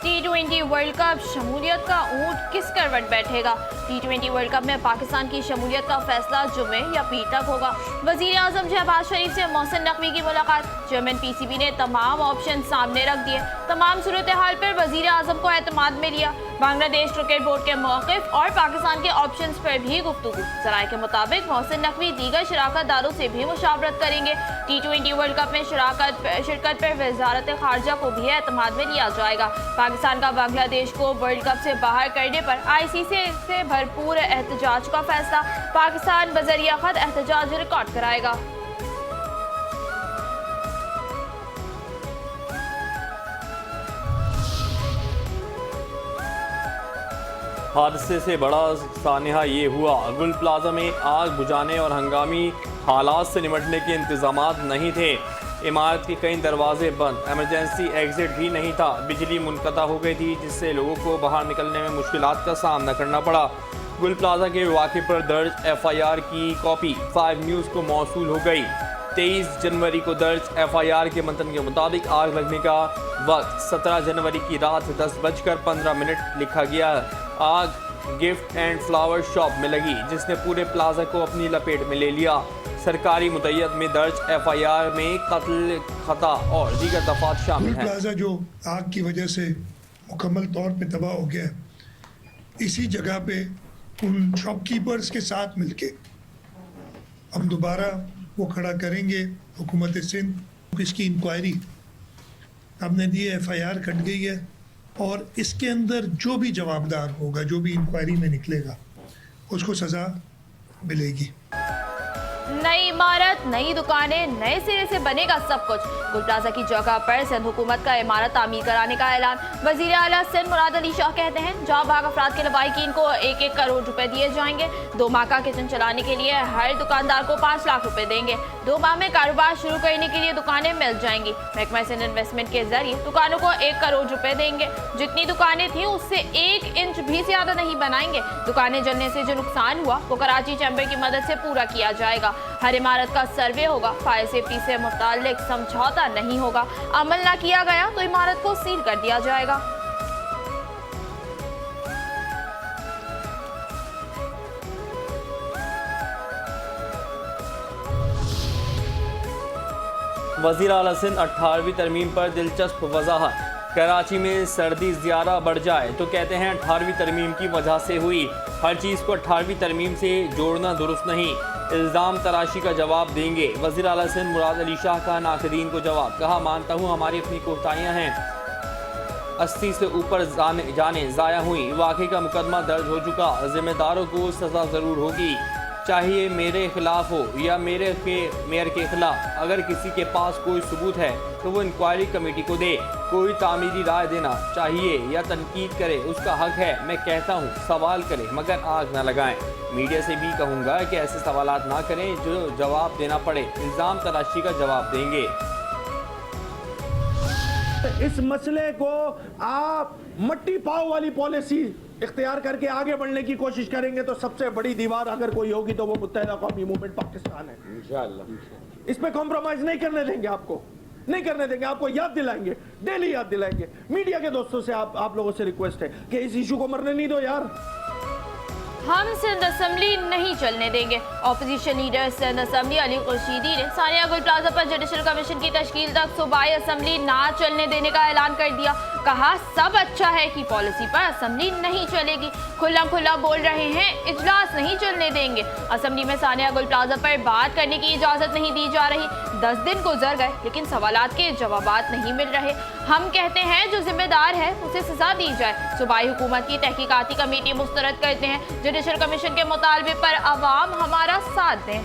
T20 world cup शमूलियत का ऊंट किस करवट बैठेगा। T20 वर्ल्ड कप में पाकिस्तान की शमूलियत का फैसला जुमे या पीर तक होगा। वजीर आजम शहबाज शरीफ से मोहसिन नकवी की मुलाकात। चेयरमैन PCB ने तमाम ऑप्शन सामने रख दिए। तमाम सूरत हाल पर वजीर आजम को एतमाद में लिया। बांग्लादेश क्रिकेट बोर्ड के मौक़िफ़ और पाकिस्तान के ऑप्शन पर भी गुफ्तगू। सराय के मुताबिक मोहसिन नकवी दीगर शराकतदारों से भी मुशावरत करेंगे। T20 वर्ल्ड कप में शिरकत पर वजारत खारजा को भी एतमाद में लिया जाएगा। पाकिस्तान का बांग्लादेश को वर्ल्ड कप से बाहर करने पर ICC से भरपूर एहतजाज का फैसला। पाकिस्तान बजरिया खत एहतजाज रिकॉर्ड कराएगा। हादसे से बड़ा सानहा ये हुआ, गुल प्लाजा में आग बुझाने और हंगामी हालात से निपटने के इंतजामात नहीं थे। इमारत के कई दरवाजे बंद, इमरजेंसी एग्जिट भी नहीं था। बिजली मुनक़ता हो गई थी, जिससे लोगों को बाहर निकलने में मुश्किलात का सामना करना पड़ा। गुल प्लाजा के वाक़े पर दर्ज FIR की कॉपी 5 न्यूज़ को मौसूल हो गई। 23 जनवरी को दर्ज FIR के मतन के मुताबिक आग लगने का वक्त 17 जनवरी की रात 10:15 लिखा गया। आग गिफ्ट एंड फ्लावर शॉप में लगी, जिसने पूरे प्लाजा को अपनी लपेट में ले लिया। सरकारी मुतय्यद में दर्ज FIR में कत्ल, खता और दीगर दफात शामिल हैं। प्लाजा जो आग की वजह से मुकम्मल तौर पे तबाह हो गया, इसी जगह पे उन शॉपकीपर्स के साथ मिलके हम दोबारा वो खड़ा करेंगे। हुकूमत सिंध इसकी इंक्वायरी हमने दी है, FIR कट गई है और इसके अंदर जो भी जवाबदार होगा, जो भी इंक्वायरी में निकलेगा, उसको सज़ा मिलेगी। नई इमारत, नई दुकानें, नए सिरे से बनेगा सब कुछ। गुल प्लाजा की जगह पर सिंध हुकूमत का इमारत तामीर कराने का ऐलान। वजीर आला सिंध मुराद अली शाह कहते हैं, जहाँ भाग अफराद के लवाहिकीन को 1-1 करोड़ रुपए दिए जाएंगे। 2 माह का किचन चलाने के लिए हर दुकानदार को 5 लाख रुपए देंगे। 2 माह में कारोबार शुरू करने के लिए दुकानें मिल जाएंगी। महकमा सिंध इन्वेस्टमेंट के जरिए दुकानों को 1 करोड़ रुपए देंगे। जितनी दुकानें थी उससे 1 इंच भी ज्यादा नहीं बनाएंगे। दुकानें जलने से जो नुकसान हुआ वो कराची चैम्बर की मदद से पूरा किया जाएगा। हर इमारत का सर्वे होगा। फायर सेफ्टी से मुताल्लिक समझौता नहीं होगा। अमल ना किया गया तो इमारत को सील कर दिया जाएगा। वज़ीर आला सिंध 18वीं तरमीम पर दिलचस्प वजाहत। कराची में सर्दी ज़्यादा बढ़ जाए तो कहते हैं 18वीं तरमीम की वजह से हुई। हर चीज़ को 18वीं तरमीम से जोड़ना दुरुस्त नहीं। इल्ज़ाम तराशी का जवाब देंगे। वज़ीर आला सिंध मुराद अली शाह का नाक़दीन को जवाब। कहा, मानता हूँ हमारी अपनी कोताहियाँ हैं, 80 से ऊपर जाने ज़ाया हुई। वाक़े का मुकदमा दर्ज हो चुका। ज़िम्मेदारों को सज़ा ज़रूर होगी, चाहे मेरे खिलाफ हो या मेयर के खिलाफ। अगर किसी के पास कोई सबूत है तो वो इंक्वायरी कमेटी को दे। कोई तामीरी राय देना चाहिए या तनकीद करे, उसका हक है। मैं कहता हूँ सवाल करें मगर आग ना लगाएं। मीडिया से भी कहूँगा कि ऐसे सवालात ना करें जो जवाब देना पड़े। इल्ज़ाम तराशी का जवाब देंगे। इस मसले को आप मट्टी पाव वाली पॉलिसी इख्तियार करके आगे बढ़ने की कोशिश करेंगे तो सबसे बड़ी दीवार अगर कोई होगी तो वो मुत्तहिदा कौमी मूवमेंट पाकिस्तान है। इंशाअल्लाह इस पे कॉम्प्रोमाइज नहीं करने देंगे, आपको नहीं करने देंगे। आपको याद दिलाएंगे, डेली याद दिलाएंगे। मीडिया के दोस्तों से आप लोगों से रिक्वेस्ट है कि इस इशू को मरने नहीं दो यार। हम सिंध असम्बली नहीं चलने देंगे। Opposition leader Sindh assembly Ali Khurshidi ने सानिया गुल प्लाजा पर जुडिशल कमीशन की तश्कील तक सूबाई असम्बली ना चलने देने का ऐलान कर दिया। कहा, सब अच्छा है कि पॉलिसी पर असम्बली नहीं चलेगी। खुला खुला बोल रहे हैं, इजलास नहीं चलने देंगे। असम्बली में सानिया गुल प्लाजा पर बात करने की इजाजत नहीं दी जा रही। 10 दिन गुजर गए लेकिन सवालात के जवाबात नहीं मिल रहे। हम कहते हैं जो जिम्मेदार है उसे सजा दी जाए। सूबाई हुकूमत की तहकीकाती कमेटी मुस्तरद करते हैं। जुडिशल कमीशन के मुतालबे पर अवाम हमारा साथ दें।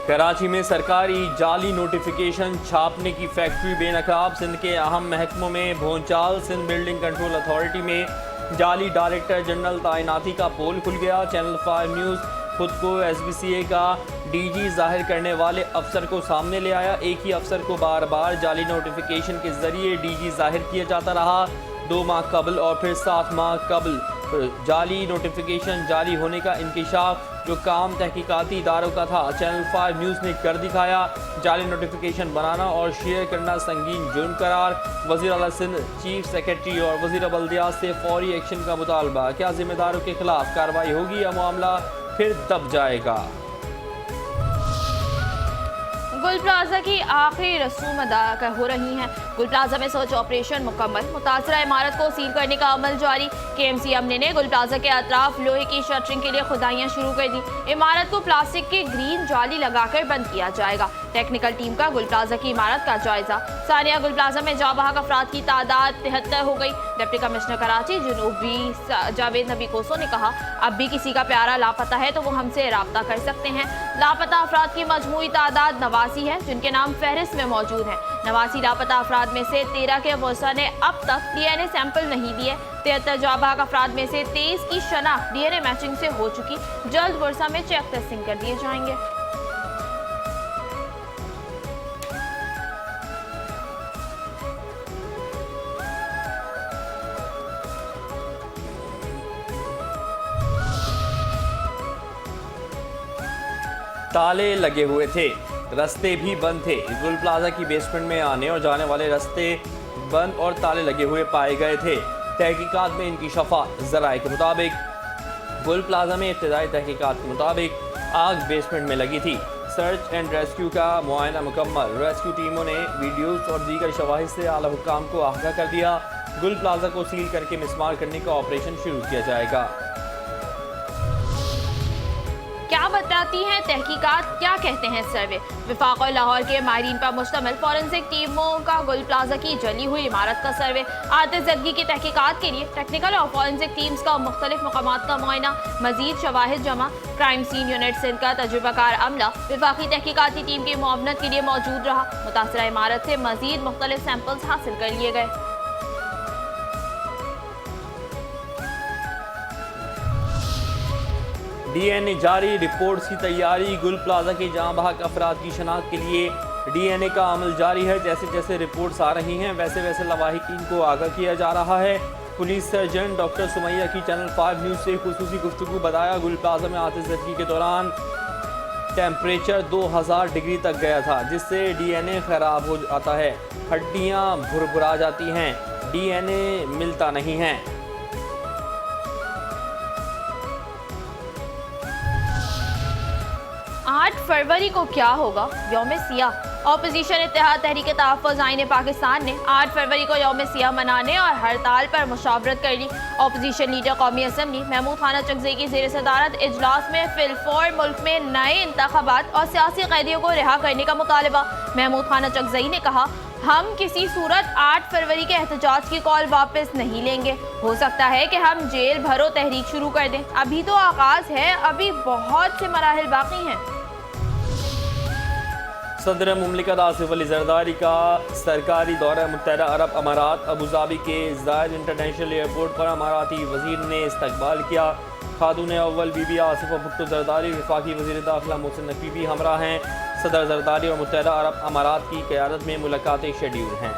कराची में सरकारी जाली नोटिफिकेशन छापने की फैक्ट्री बेनकाब। सिंध के अहम महकमों में भोंचाल। सिंध बिल्डिंग कंट्रोल अथॉरिटी में जाली डायरेक्टर जनरल तैनाती का पोल खुल गया। चैनल 5 न्यूज़ खुद को SBCA का DG जाहिर करने वाले अफसर को सामने ले आया। एक ही अफसर को बार बार जाली नोटिफिकेशन के जरिए DG जाहिर किया जाता रहा। 2 माह कबल और फिर 7 माह कबल जाली नोटिफिकेशन जारी होने का इंकिशाफ जो काम तहकीकाती इदारों का था चैनल 5 न्यूज़ ने कर दिखाया। जाली नोटिफिकेशन बनाना और शेयर करना संगीन जुर्म करार। वज़ीर आला सिंध, चीफ सेक्रेटरी और वज़ीर बल्दियात से फौरी एक्शन का मुतालबा। क्या जिम्मेदारों के खिलाफ कार्रवाई होगी या मामला फिर दब जाएगा? गुल प्लाजा की आखिरी रसूम अदा हो रही हैं। गुल प्लाजा में सर्च ऑपरेशन मुकम्मल, मुतासरा इमारत को सील करने का अमल जारी। KMC अमले ने गुल प्लाजा के अतराफ लोहे की शटरिंग के लिए खुदाइयाँ शुरू कर दी। इमारत को प्लास्टिक की ग्रीन जाली लगाकर बंद किया जाएगा। टेक्निकल टीम का गुल प्लाजा की इमारत का जायजा। सानिया गुल प्लाजा में जाबहक अफराद की तादाद 73 हो गई। डिप्टी कमिश्नर कराची जुनूबी जावेद नबी कोसो ने कहा, अब भी किसी का प्यारा लापता है तो वो हमसे राब्ता कर सकते हैं। लापता अफराद की मजमूई तादाद 89 है, जिनके नाम फहरिस्त में मौजूद हैं। 89 लापता अफराद में से 13 के वर्षा ने अब तक DNA सैंपल नहीं दिए। 73 जाबाग अफराद में से 23 की शनाख्त DNA मैचिंग से हो चुकी। जल्द वर्षा में चेक टेस्टिंग कर दिए जाएंगे। ताले लगे हुए थे, रास्ते भी बंद थे। गुल प्लाजा की बेसमेंट में आने और जाने वाले रास्ते बंद और ताले लगे हुए पाए गए थे। तहकीकात में इंकिशाफात ज़राए के मुताबिक गुल प्लाजा में इब्तदाई तहकीकात के मुताबिक आग बेसमेंट में लगी थी। सर्च एंड रेस्क्यू का मुआयना मुकम्मल। रेस्क्यू टीमों ने वीडियोस और दीगर शवाहिद से आला हुक्काम को आगाह कर दिया। गुल प्लाजा को सील करके मिसमार करने का ऑपरेशन शुरू किया जाएगा। क्या बताती हैं तहकीकात, क्या कहते हैं सर्वे? विफाक और लाहौर के माहिरीन पर मुश्तमिल फॉरेंसिक टीमों का गुल प्लाजा की जली हुई इमारत का सर्वे। आतिशज़दगी की तहकीकात के लिए टेक्निकल और फॉरेंसिक टीम्स का मुख्तलिफ मकामात का मुआयना, मजीद शवाहिद जमा। क्राइम सीन यूनिट सिंध का तजुर्बाकार अमला विफाकी तहकीकाती टीम की मुआवनत के लिए मौजूद रहा। मुतासरा इमारत से मजीद मुख्तलिफ सैंपल्स हासिल कर लिए गए। DNA जारी, रिपोर्ट्स की तैयारी। गुल प्लाजा के जहां बहक अफराद की शनाख्त के लिए DNA का अमल जारी है। जैसे जैसे रिपोर्ट्स आ रही हैं वैसे वैसे लवाहिकीन को आगाह किया जा रहा है। पुलिस सर्जन डॉक्टर सुमैया की चैनल 5 न्यूज़ से खुसूसी गुफ्तगू बताया, गुल प्लाजा में आतिशज़दगी के दौरान टेम्परेचर 2000 डिग्री तक गया था, जिससे DNA ख़राब हो जाता है, हड्डियाँ भुरभुरा जाती हैं, DNA मिलता नहीं है। 8 फरवरी को क्या होगा? यौम सियाह। ऑपोजिशन इत्तेहाद तहरीक तहफ़्फ़ुज़ आईन पाकिस्तान ने 8 फरवरी को यौम सियाह मनाने और हड़ताल पर मुशावरत कर ली। ऑपोजिशन लीडर कौमी असम्बली महमूद खान चकज़ई की ज़ेर सदारत इजलास में फिलफौर मुल्क में नए इंतखाबात और सियासी कैदियों को रिहा करने का मुतालबा। महमूद खान चकज़ई ने कहा, हम किसी सूरत 8 फरवरी के एहतजाज की कॉल वापस नहीं लेंगे। हो सकता है कि हम जेल भरो तहरीक शुरू कर दें। अभी तो आगाज है, अभी बहुत से मराहिल बाकी हैं। सदर मुमलिकत आसिफ अली जरदारी का सरकारी दौरा मुत्तहदा अरब अमारात अबूधाबी के ज़ायद इंटरनेशनल एयरपोर्ट पर अमाराती वज़ीर ने इस्तकबाल किया। खातून अव्वल बीबी आसिफा भुट्टो जरदारी वफाकी वज़ीर दाखिला मोहसिन नकवी भी हमरा हैं। सदर जरदारी और मुत्तहदा अरब अमारात की क़यादत में मुलाकातें शेड्यूल हैं।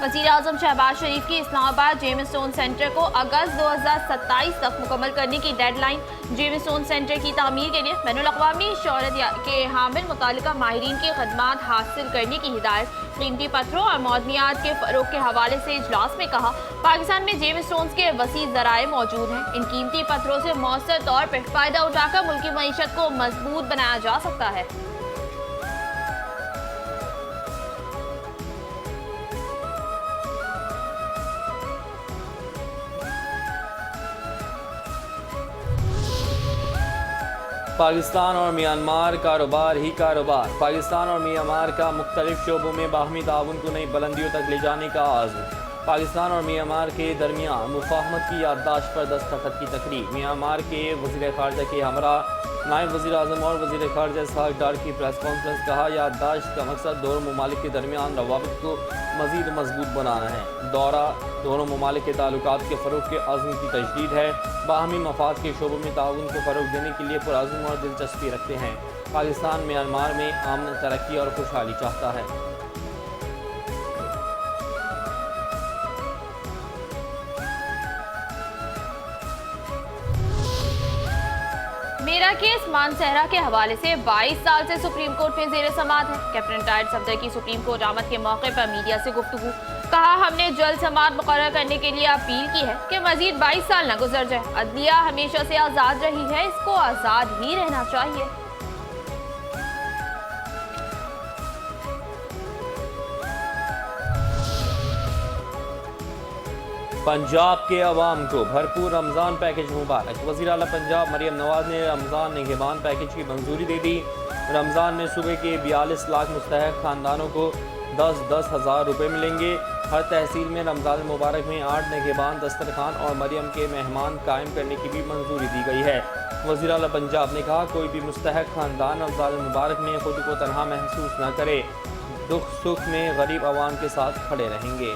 वज़ीर आज़म शहबाज शरीफ की इस्लामाबाद जेम्स स्टोन सेंटर को अगस्त 2027 तक मुकम्मल करने की डेडलाइन। जेम्स स्टोन सेंटर की तामीर के लिए बैनुल-अक़वामी शोहरत के हामिल मुतालिका माहिरीन की खदमात हासिल करने की हिदायत। कीमती पत्थरों और मौदनियात के फ़रोग़ के हवाले से इजलास में कहा, पाकिस्तान में जेम्स स्टोन्स के वसी ज़राए मौजूद हैं। इन कीमती पत्थरों से मौसर तौर पर फ़ायदा उठाकर मुल्की मईशत को मजबूत बनाया जा सकता है। पाकिस्तान और म्यांमार कारोबार ही कारोबार। पाकिस्तान और म्यांमार का मुख्तलिफ शोबों में बाहमी ताउन को नई बुलंदियों तक ले जाने का आज़म। पाकिस्तान और म्यांमार के दरमियान मुफाहमत की याददाश्त पर दस्तखत की तकरीब। म्यांमार के वज़ीर ख़ारजा के हमरा नायब वज़ीर आज़म और वज़ीर ख़ारजा इसहाक़ डार की प्रेस कॉन्फ्रेंस। कहा, याददाश्त का मकसद दोनों ममालिक के दरमियान रवाबित को मज़ीद मजबूत बनाना है। दौरा दोनों ममालिक के ताल्लुकात के फ़रोग़ के अज़्म की तजदीद है। बाहमी मफाद के शोबों में ताउन को फ़रोग़ देने के लिए पुरअज़्म और दिलचस्पी रखते हैं। पाकिस्तान म्यांमार में अमन, तरक्की और खुशहाली चाहता है। मेरा केस मानसहरा के हवाले से 22 साल से सुप्रीम कोर्ट में जेर समाअत है। कैप्टन रिटायर्ड सफदर की सुप्रीम कोर्ट आमद के मौके पर मीडिया से गुफ्तगू। कहा, हमने जल्द समाअत मुकर्रर करने के लिए अपील की है कि मजीद 22 साल न गुजर जाए। अदलिया हमेशा से आज़ाद रही है, इसको आज़ाद ही रहना चाहिए। पंजाब के अवाम को भरपूर रमज़ान पैकेज मुबारक। वज़ीर आला पंजाब मरियम नवाज ने रमज़ान निगहबान पैकेज की मंजूरी दे दी। रमज़ान में सूबे के 42 लाख मुस्तहक़ ख़ानदानों को 10-10 हज़ार रुपये मिलेंगे। हर तहसील में रमज़ान मुबारक में 8 निगहबान, दस्तरखान और मरियम के मेहमान कायम करने की भी मंजूरी दी गई है। वज़ीर आला पंजाब ने कहा, कोई भी मुस्तहक़ ख़ानदान रमज़ान मुबारक में ख़ुद को तनहा महसूस न करे। दुख सुख में गरीब आवाम के साथ खड़े रहेंगे।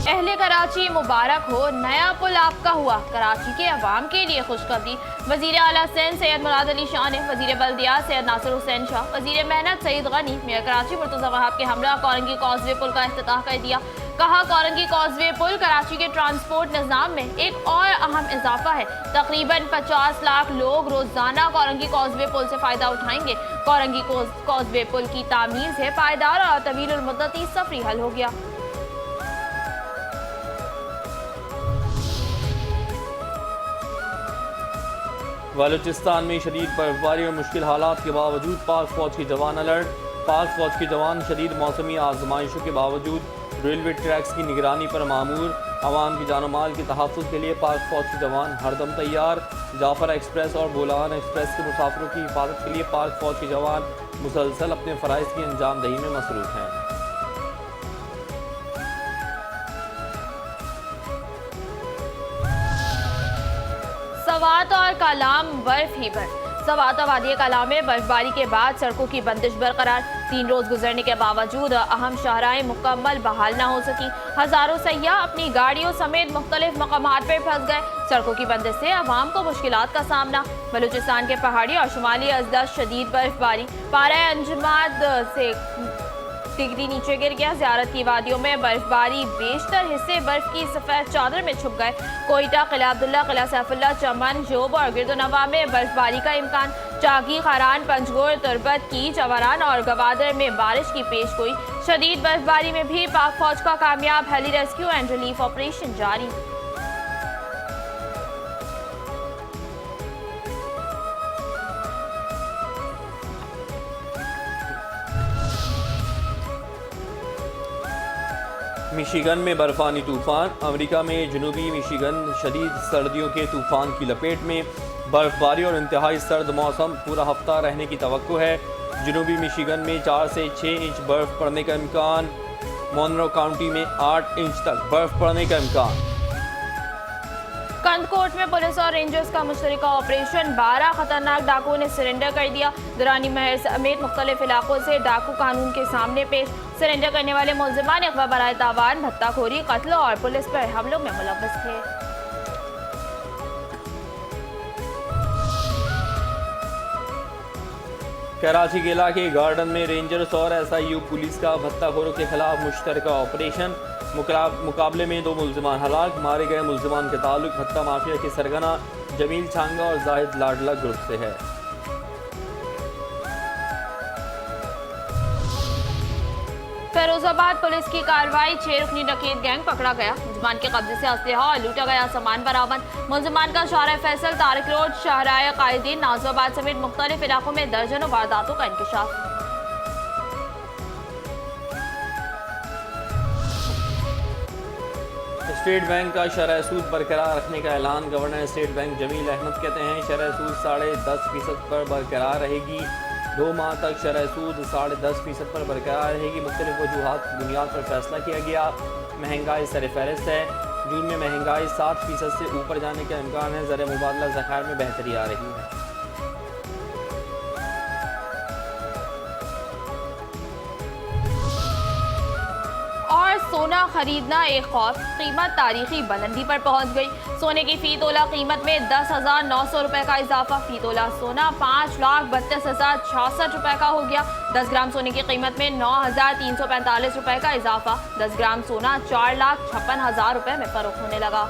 अहले कराची मुबारक हो, नया पुल आपका हुआ। कराची के अवाम के लिए खुशखबरी। वज़ीर आला सिंध सैयद मुराद अली शाह ने वज़ीर बल्दियात सैयद नासिर हुसैन शाह, वज़ीर मेहनत सईद गनी, मेयर कराची मुर्तज़ा वहाब के हमरा कोरंगी कॉजवे पुल का इफ्तिताह कर दिया। कहा, कोरंगी कॉजवे पुल कराची के ट्रांसपोर्ट निज़ाम में एक और अहम इजाफा है। तकरीबन 50 लाख लोग रोजाना कोरंगी कॉजवे पुल से फ़ायदा उठाएंगे। कोरंगी कॉजवे पुल की तामीर से पायदार और तवील मुद्दती सफरी हल हो गया। बलूचिस्तान में शदीद बर्फबारी और मुश्किल हालात के बावजूद पाक फौज के जवान अलर्ट। पाक फौज के जवान शदीद मौसमी आजमाइशों के बावजूद रेलवे ट्रैक्स की निगरानी पर मामूर। आवाम की जान माल के तहफ़्फ़ुज़ के लिए पाक फौज के जवान हरदम तैयार। जाफर एक्सप्रेस और बोलान एक्सप्रेस के मुसाफिरों की हिफाजत के लिए पाक फौज के जवान मुसलसल अपने फ़राइज़ की अंजामदही में मसरूफ़ हैं। सवात और कालाम बर्फ ही बर्फ। सवात और वादी कालाम में बर्फबारी के बाद सड़कों की बंदिश बरकरार। 3 रोज गुजरने के बावजूद अहम शाहराएं मुकम्मल बहाल न हो सकी। हजारों सयाह अपनी गाड़ियों समेत मुख्तलिफ मकामात पर फंस गए। सड़कों की बंदिश से अवाम को मुश्किलात का सामना। बलूचिस्तान के पहाड़ी और शुमाली अजला शदीद बर्फबारी। पारा अंजमाद से डिग्री नीचे गिर गया। ज़ियारत की वादियों में बर्फबारी, बेशतर हिस्से बर्फ की सफ़ेद चादर में छुप गए। कोयटा, किला अब्दुल्ला, किला सैफुल्ला, चमन, जोब और गिरदोनवा में बर्फबारी का इम्कान। चाकी, खारान, पंजगोर, तुरबत, कीच, अवरान और गवादर में बारिश की पेशगोई। शदीद बर्फबारी में भी पाक फौज का कामयाब heli rescue and relief operation जारी। मिशिगन में बर्फानी तूफान। अमेरिका में जनूबी मिशिगन शदीद सर्दियों के तूफान की लपेट में। बर्फबारी और इंतहाई सर्द मौसम पूरा हफ्ता रहने की तवक्को है। जनूबी मिशिगन में 4 से 6 इंच बर्फ पड़ने का इम्कान। मोनरो काउंटी में 8 इंच तक बर्फ पड़ने का इम्कान। कंदकोट में पुलिस और रेंजर्स का मुश्तरका ऑपरेशन। 12 खतरनाक डाकुओं ने सरेंडर कर दिया। दुरानी महर समेत मुख्तलिफ इलाकों से डाकू कानून के सामने पेश। सरेंडर करने वाले मुलजिमान अगवा बराए तावान, भत्ताखोरी, कत्ल और पुलिस पर हमलों में मुलव्वस थे। कराची के इलाके गार्डन में रेंजर्स और SIU पुलिस का भत्ताखोरों के खिलाफ मुश्तरका ऑपरेशन। मुकाबले में 2 मुलजिमान हलाक। मारे गए मुलजिमान के ताल्लुक भत्ता माफिया के सरगना जमील छांगा और जाहिद लाडला ग्रुप से है। फैरोजाबाद पुलिस की कार्रवाई। 6 रुकनी डकैत गैंग पकड़ा गया। मुलजिमान के कब्जे से असलहा और लूटा गया सामान बरामद। मुलजिमान का शाहराह फैसल, तारिक रोड, शाहराह कायदीन, नाजिबाद समेत मुख्तलिफ इलाकों में दर्जनों वारदातों का इंकशाफ। स्टेट बैंक का शरह सूद बरकरार रखने का ऐलान। Governor state bank Jamil Ahmed कहते हैं शरह सूद 10.5% पर बरकरार रहेगी। 2 माह तक शरह सूद 10.5% पर बरकरार रहेगी। मुख्तलिफ वजूहात की बुनियाद पर फैसला किया गया। महंगाई सरफहरिस्त है। जून में महंगाई 7% से ऊपर जाने का इम्कान है। ज़र मुबादला ज़खायर में बेहतरी आ रही है। और सोना खरीदना एक खौफ। कीमत तारीखी बुलंदी पर पहुंच गई। सोने की फी तोला कीमत में 10,900 रुपए का इजाफा। फी तोला सोना 5,32,066 रुपए का हो गया। 10 ग्राम सोने की कीमत में 9,345 रुपए का इजाफा। 10 ग्राम सोना 4,56,000 रुपए में फरोख्त होने लगा।